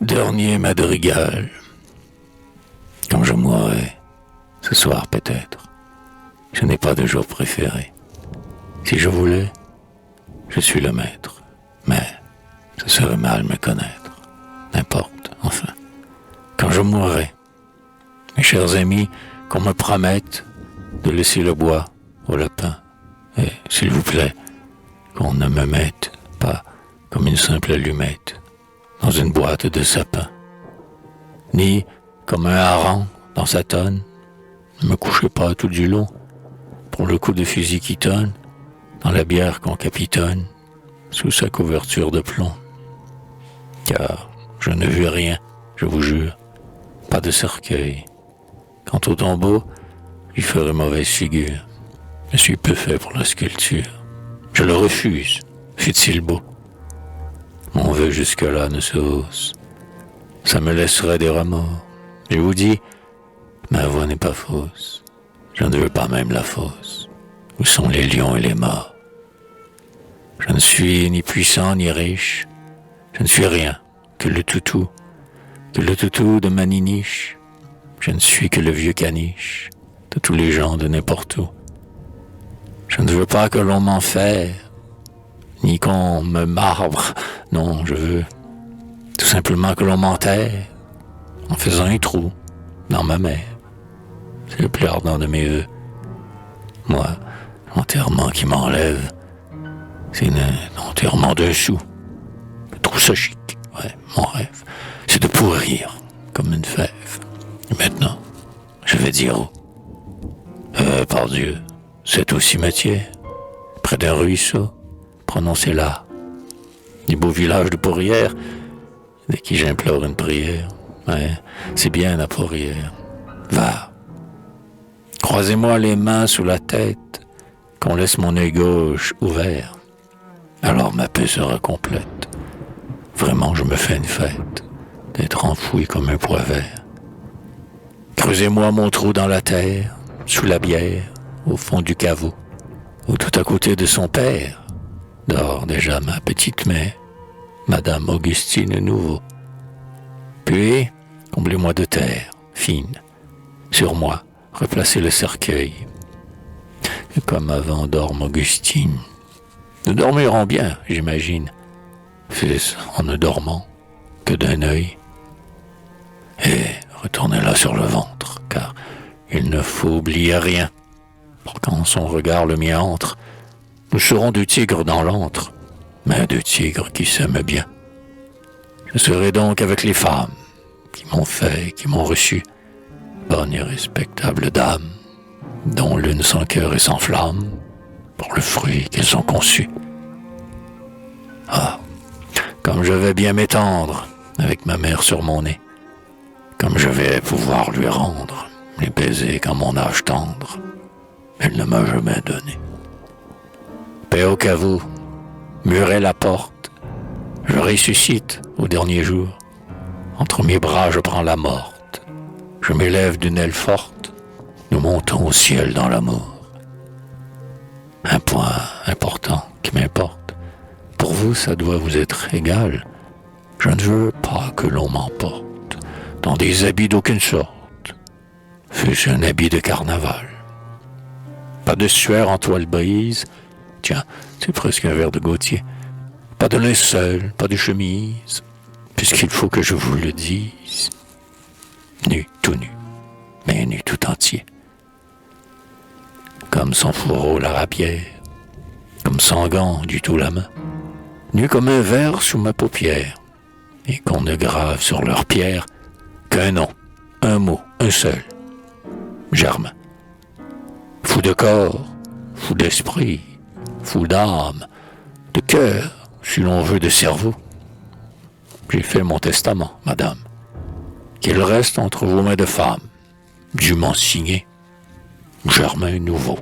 Dernier madrigal. Quand je mourrai, ce soir peut-être, je n'ai pas de jour préféré. Si je voulais, je suis le maître, mais ce serait mal me connaître. N'importe, enfin. Quand je mourrai, mes chers amis, qu'on me promette de laisser le bois au lapin. Et, s'il vous plaît, qu'on ne me mette pas comme une simple allumette dans une boîte de sapin, ni comme un hareng dans sa tonne. Ne me couchez pas tout du long pour le coup de fusil qui tonne dans la bière qu'on capitonne sous sa couverture de plomb. Car je ne vis rien, je vous jure, pas de cercueil. Quant au tombeau, j'y ferai mauvaise figure. Je suis peu fait pour la sculpture. Je le refuse, fût-il beau. Mon vœu jusque-là ne se hausse. Ça me laisserait des remords. Je vous dis, ma voix n'est pas fausse. Je ne veux pas même la fosse. Où sont les lions et les morts? Je ne suis ni puissant ni riche. Je ne suis rien que le toutou de ma niniche. Je ne suis que le vieux caniche de tous les gens de n'importe où. Je ne veux pas que l'on m'enferre, ni qu'on me marbre. Non, je veux tout simplement que l'on m'enterre en faisant un trou dans ma mer. C'est le plus ardent de mes vœux. Moi, l'enterrement qui m'enlève, c'est l'enterrement d'un sou. Je trouve ça chic. Ouais, mon rêve, c'est de pourrir comme une fève. Et maintenant, je vais dire où? Par Dieu, c'est au cimetière, près d'un ruisseau, prononcé là. Du beau village de Pourrières, de qui j'implore une prière. Ouais, c'est bien la Pourrières. Va. Croisez-moi les mains sous la tête, qu'on laisse mon œil gauche ouvert. Alors ma paix sera complète. Vraiment, je me fais une fête d'être enfoui comme un pois vert. Creusez-moi mon trou dans la terre, sous la bière, au fond du caveau, où tout à côté de son père dort déjà ma petite mère, Madame Augustine Nouveau. Puis, comblez-moi de terre, fine, sur moi, replacez le cercueil. Et comme avant dorme Augustine, nous dormirons bien, j'imagine, fils, en ne dormant que d'un œil. Et retournez-la sur le ventre, car il ne faut oublier rien. Pour quand son regard le mien entre, nous serons deux tigres dans l'antre, mais deux tigres qui s'aiment bien. Je serai donc avec les femmes qui m'ont fait, qui m'ont reçu, bonnes et respectables dames, dont l'une sans cœur et sans flamme, pour le fruit qu'elles ont conçu. Ah, comme je vais bien m'étendre avec ma mère sur mon nez, comme je vais pouvoir lui rendre les baisers qu'à mon âge tendre, elle ne m'a jamais donné. Paix au caveau, murez la porte, je ressuscite au dernier jour. Entre mes bras je prends la morte, je m'élève d'une aile forte, nous montons au ciel dans l'amour. Un point important qui m'importe, pour vous ça doit vous être égal, je ne veux pas que l'on m'emporte dans des habits d'aucune sorte, fût-ce un habit de carnaval. Pas de sueur en toile brise, tiens, c'est presque un verre de Gautier. Pas de linceul, pas de chemise, puisqu'il faut que je vous le dise. Nu, tout nu, mais nu tout entier. Comme son fourreau la rapière, comme sans gants du tout la main, nu comme un verre sous ma paupière, et qu'on ne grave sur leur pierre qu'un nom, un mot, un seul, Germain. Fou de corps, fou d'esprit, fou d'âme, de cœur, si l'on veut de cerveau. J'ai fait mon testament, madame, qu'il reste entre vos mains de femme, dûment signé, Germain Nouveau.